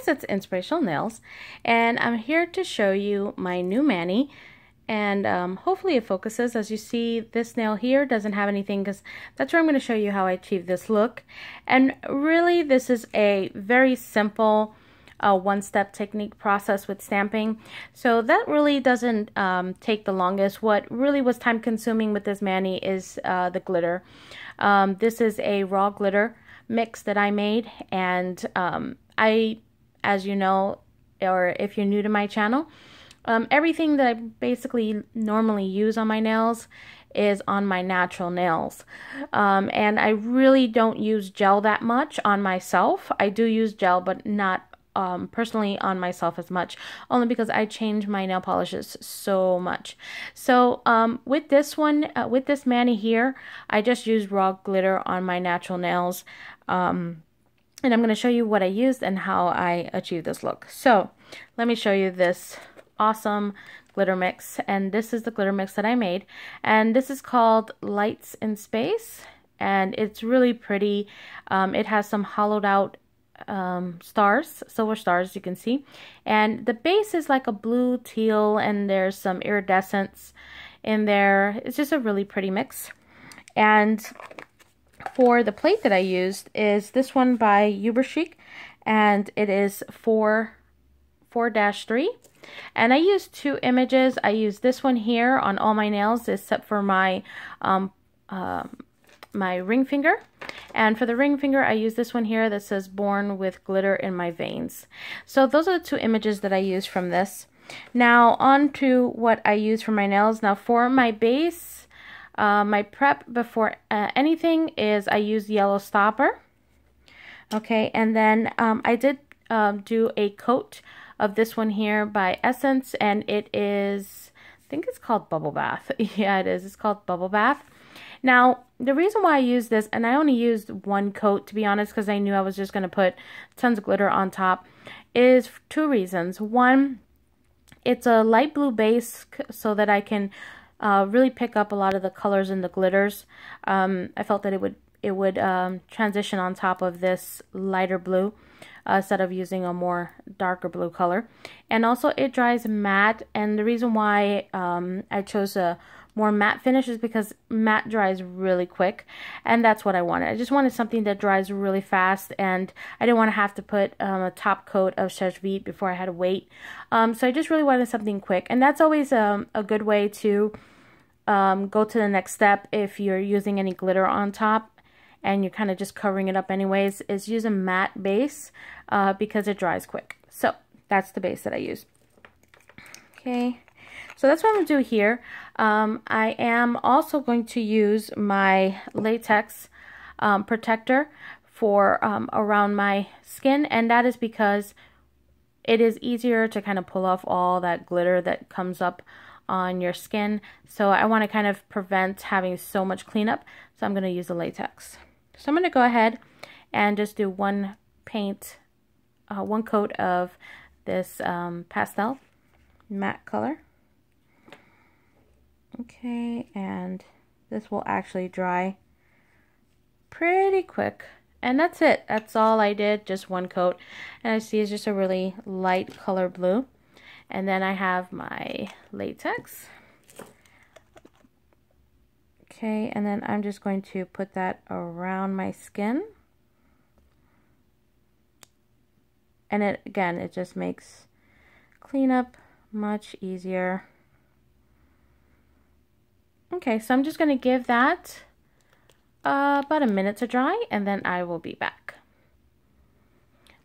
guys, it's Inspirational Nails, and I'm here to show you my new mani, and hopefully it focuses. As you see, this nail here doesn't have anything because that's where I'm going to show you how I achieve this look. And really, this is a very simple one-step technique process with stamping, so that really doesn't take the longest. What really was time consuming with this mani is the glitter. This is a raw glitter mix that I made, and as you know, or if you're new to my channel, everything that I basically normally use on my nails is on my natural nails, and I really don't use gel that much on myself. I do use gel, but not personally on myself as much, only because I change my nail polishes so much. So with this one, with this mani here, I just used raw glitter on my natural nails, and I'm going to show you what I used and how I achieved this look. So let me show you this awesome glitter mix, and this is the glitter mix that I made, and this is called Lights in Space, and it's really pretty. It has some hollowed out stars, silver stars, you can see, and the base is like a blue teal, and there's some iridescence in there. It's just a really pretty mix. And for the plate that I used is this one by Uberchic, and it is 4-3, and I used two images. I used this one here on all my nails except for my my ring finger, and for the ring finger I use this one here that says "Born with Glitter in My Veins." So those are the two images that I use from this. Now on to what I use for my nails. Now for my base, my prep before anything is I use yellow stopper. Okay, and then I did do a coat of this one here by Essence, and it is, I think it's called Bubble Bath. Yeah, it is. It's called Bubble Bath. Now, the reason why I used this, and I only used one coat to be honest, because I knew I was just going to put tons of glitter on top, is two reasons. One, it's a light blue base so that I can really pick up a lot of the colors in the glitters. I felt that it would transition on top of this lighter blue instead of using a more darker blue color. And also it dries matte, and the reason why I chose a more matte finish is because matte dries really quick, and that's what I wanted. I just wanted something that dries really fast, and I didn't want to have to put a top coat of Sèche Vite before I had to wait. So I just really wanted something quick, and that's always a good way to go to the next step if you're using any glitter on top and you're kind of just covering it up anyways, is use a matte base because it dries quick. So that's the base that I use. Okay. So that's what I'm going to do here. I am also going to use my latex protector for around my skin, and that is because it is easier to kind of pull off all that glitter that comes up on your skin. So I want to kind of prevent having so much cleanup, so I'm going to use the latex. So I'm going to go ahead and just do one coat of this pastel matte color. Okay, and this will actually dry pretty quick, and that's it. That's all I did, just one coat, and I see it's just a really light color blue. And then I have my latex. Okay, and then I'm just going to put that around my skin, and it just makes cleanup much easier. Okay, so I'm just going to give that about a minute to dry, and then I will be back.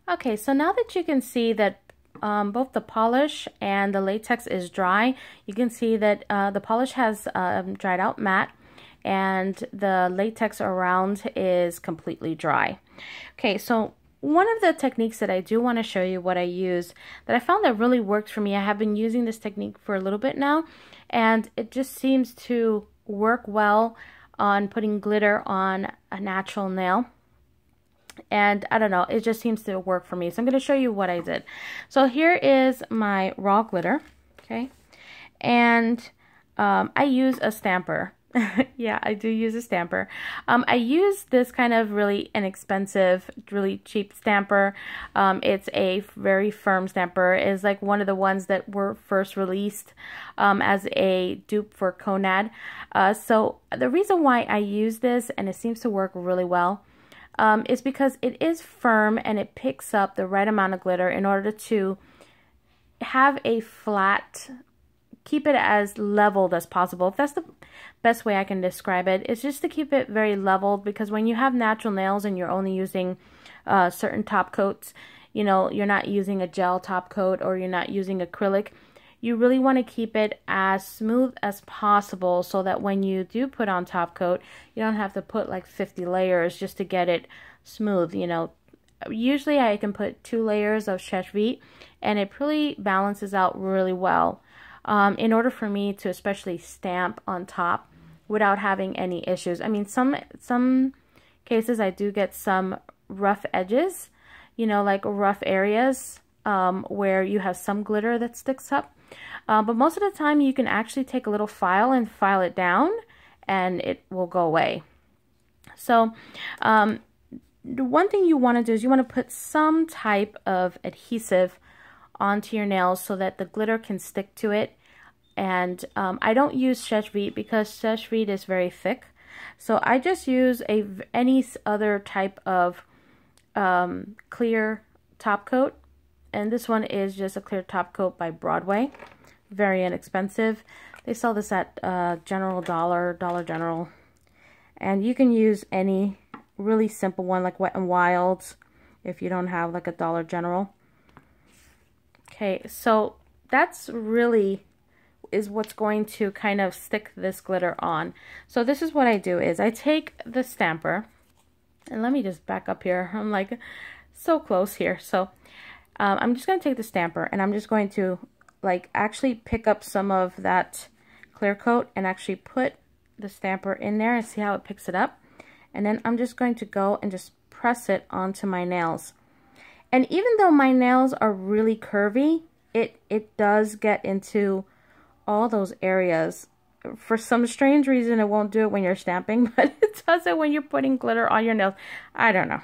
Okay, so now that you can see that both the polish and the latex is dry, you can see that the polish has dried out matte, and the latex around is completely dry. Okay, so one of the techniques that I do want to show you what I use that I found that really worked for me. I have been using this technique for a little bit now, and it just seems to work well on putting glitter on a natural nail. And I don't know, it just seems to work for me. So I'm going to show you what I did. So here is my raw glitter, okay? And I use a stamper. Yeah, I do use a stamper. I use this kind of really inexpensive, really cheap stamper. It's a very firm stamper. It's like one of the ones that were first released as a dupe for Conad. So the reason why I use this, and it seems to work really well, is because it is firm and it picks up the right amount of glitter in order to have a flat, keep it as leveled as possible. If that's the best way I can describe it, it's just to keep it very leveled, because when you have natural nails and you're only using certain top coats, you know, you're not using a gel top coat or you're not using acrylic, you really want to keep it as smooth as possible so that when you do put on top coat, you don't have to put like 50 layers just to get it smooth. You know, usually I can put 2 layers of Sèche Vite and it really balances out really well. In order for me to especially stamp on top without having any issues. I mean, some cases I do get some rough edges, you know, like rough areas where you have some glitter that sticks up. But most of the time you can actually take a little file and file it down and it will go away. So the one thing you want to do is you want to put some type of adhesive onto your nails so that the glitter can stick to it. And I don't use Sèche Vite because Sèche Vite is very thick. So I just use any other type of clear top coat. And this one is just a clear top coat by Broadway. Very inexpensive. They sell this at Dollar General. And you can use any really simple one like Wet n Wild if you don't have like a Dollar General. Okay, so that's really is what's going to kind of stick this glitter on. So this is what I do is I take the stamper, and let me just back up here. I'm like so close here. So I'm just going to take the stamper and I'm just going to like actually pick up some of that clear coat and actually put the stamper in there and see how it picks it up. And then I'm just going to go and just press it onto my nails. And even though my nails are really curvy, it does get into all those areas. For some strange reason, it won't do it when you're stamping, but it does it when you're putting glitter on your nails. I don't know.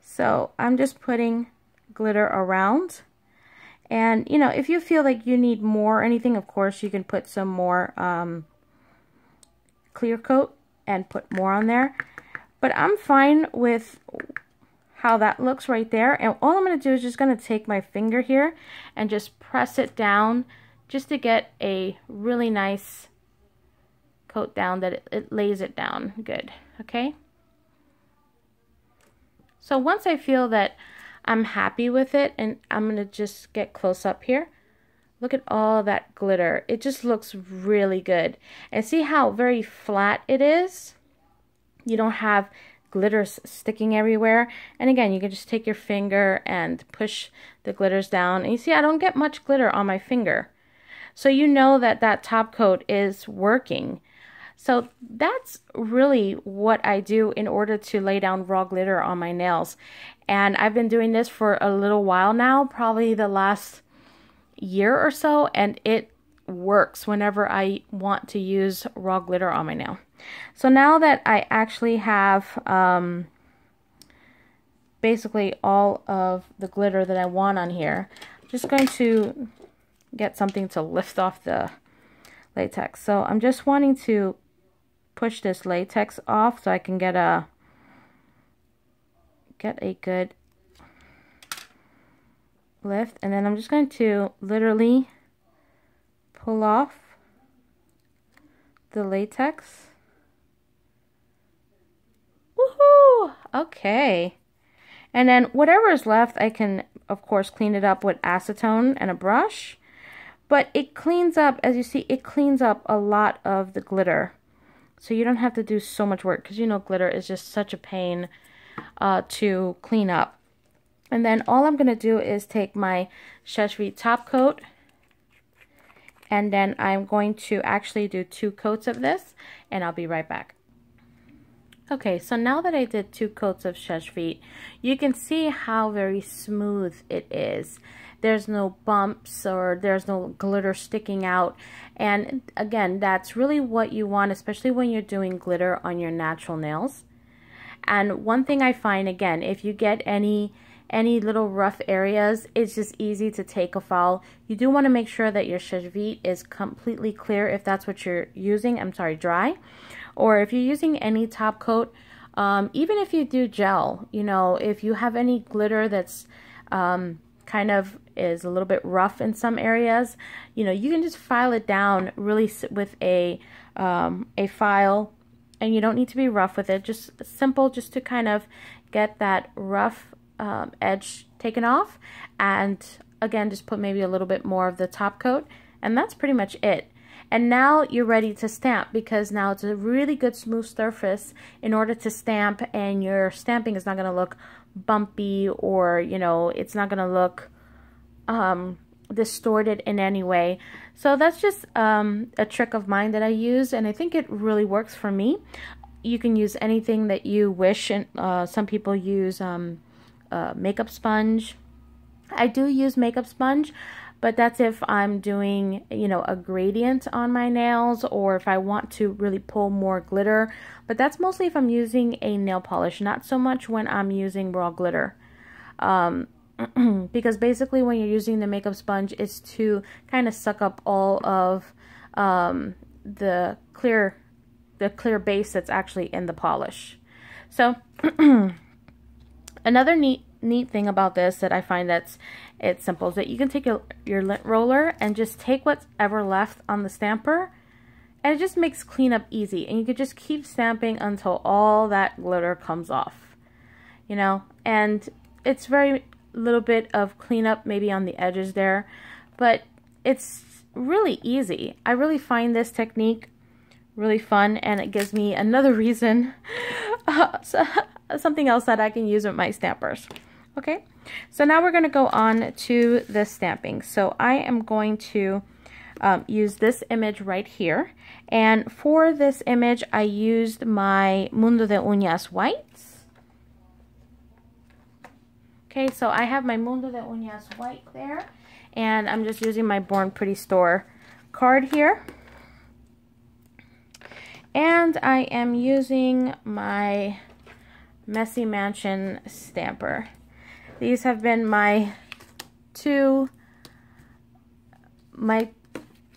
So I'm just putting glitter around. And, you know, if you feel like you need more or anything, of course, you can put some more clear coat and put more on there. But I'm fine with how that looks right there. And all I'm going to do is just going to take my finger here and just press it down just to get a really nice coat down that it lays it down good. Okay. So once I feel that I'm happy with it, and I'm going to just get close up here. Look at all that glitter. It just looks really good. And see how very flat it is? You don't have glitter sticking everywhere. And again, you can just take your finger and push the glitters down. And you see, I don't get much glitter on my finger. So you know that that top coat is working. So that's really what I do in order to lay down raw glitter on my nails. And I've been doing this for a little while now, probably the last year or so, and it works whenever I want to use raw glitter on my nail. So now that I actually have basically all of the glitter that I want on here, I'm just going to get something to lift off the latex. So I'm just wanting to push this latex off so I can get a good lift, and then I'm just going to literally pull off the latex. Woohoo! Okay. And then whatever is left, I can of course clean it up with acetone and a brush. But it cleans up, as you see, it cleans up a lot of the glitter. So you don't have to do so much work, because you know glitter is just such a pain to clean up. And then all I'm going to do is take my Sèche Vite top coat, and then I'm going to actually do 2 coats of this, and I'll be right back. Okay, so now that I did 2 coats of Szechuan Vite, you can see how very smooth it is. There's no bumps or there's no glitter sticking out. And again, that's really what you want, especially when you're doing glitter on your natural nails. And one thing I find, again, if you get any little rough areas, it's just easy to take a file. You do want to make sure that your Szechuan Vite is completely clear if that's what you're using. I'm sorry, dry. Or if you're using any top coat, even if you do gel, you know, if you have any glitter that's kind of is a little bit rough in some areas, you know, you can just file it down really with a file, and you don't need to be rough with it. Just simple, just to kind of get that rough edge taken off, and again, just put maybe a little bit more of the top coat, and that's pretty much it. And now you're ready to stamp, because now it's a really good smooth surface in order to stamp, and your stamping is not going to look bumpy, or, you know, it's not going to look distorted in any way. So that's just a trick of mine that I use, and I think it really works for me. You can use anything that you wish, and some people use makeup sponge. I do use makeup sponge, but that's if I'm doing, you know, a gradient on my nails, or if I want to really pull more glitter. But that's mostly if I'm using a nail polish, not so much when I'm using raw glitter. Because basically when you're using the makeup sponge, it's to kind of suck up all of the clear base that's actually in the polish. So another neat thing about this that I find it's simple is that you can take your lint roller and just take whatever left on the stamper, and it just makes cleanup easy, and you could just keep stamping until all that glitter comes off, you know. And it's very little bit of cleanup maybe on the edges there, but it's really easy. I really find this technique really fun, and it gives me another reason, something else that I can use with my stampers. Okay, so now we're going to go on to the stamping. So I am going to use this image right here, and for this image I used my Mundo de Uñas whites. Okay, so I have my Mundo de Uñas white there, and I'm just using my Born Pretty Store card here. And I am using my Messy Mansion stamper. These have been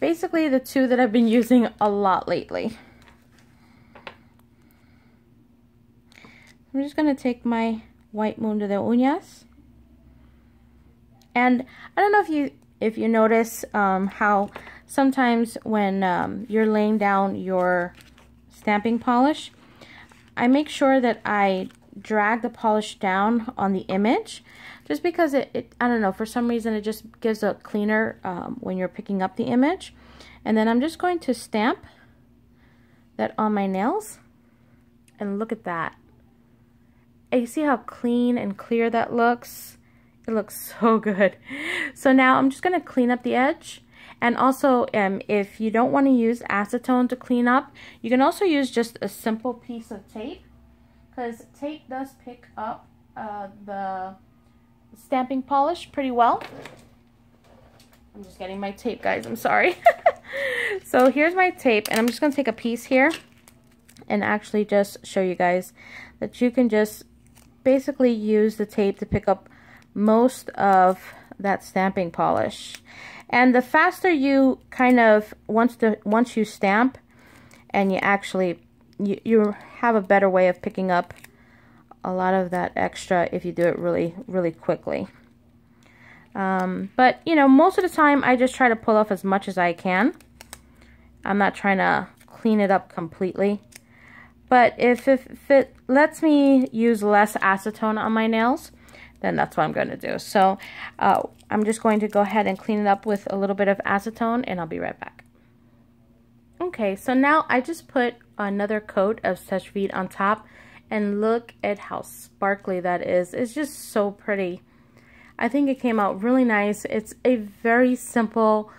basically the two that I've been using a lot lately. I'm just going to take my white Mundo de Uñas. And I don't know if you notice how sometimes when you're laying down your stamping polish, I make sure that I drag the polish down on the image, just because it I don't know, for some reason it just gives a cleaner when you're picking up the image. And then I'm just going to stamp that on my nails, and look at that. And you see how clean and clear that looks? It looks so good. So now I'm just going to clean up the edge. And also, if you don't want to use acetone to clean up, you can also use just a simple piece of tape, because tape does pick up the stamping polish pretty well. I'm just getting my tape, guys. I'm sorry. So here's my tape, and I'm just going to take a piece here and actually just show you guys that you can just basically use the tape to pick up most of that stamping polish. And the faster you kind of, once you stamp and you actually, you have a better way of picking up a lot of that extra if you do it really, really quickly. But, you know, most of the time I just try to pull off as much as I can. I'm not trying to clean it up completely. But if it lets me use less acetone on my nails, then that's what I'm going to do. So I'm just going to go ahead and clean it up with a little bit of acetone, and I'll be right back. Okay, so now I just put another coat of Szechuan Vite on top, and look at how sparkly that is. It's just so pretty. I think it came out really nice. It's a very simple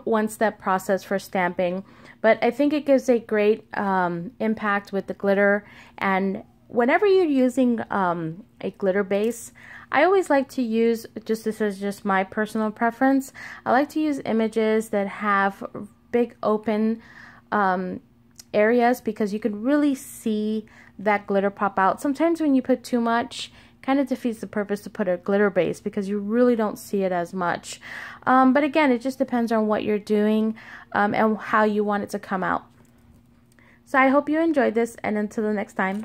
one-step process for stamping. But I think it gives a great impact with the glitter. And whenever you're using a glitter base, I always like to use, this is just my personal preference, I like to use images that have big open areas, because you can really see that glitter pop out. Sometimes when you put too much, kind of defeats the purpose to put a glitter base, because you really don't see it as much. But again, it just depends on what you're doing and how you want it to come out. So I hope you enjoyed this, and until the next time.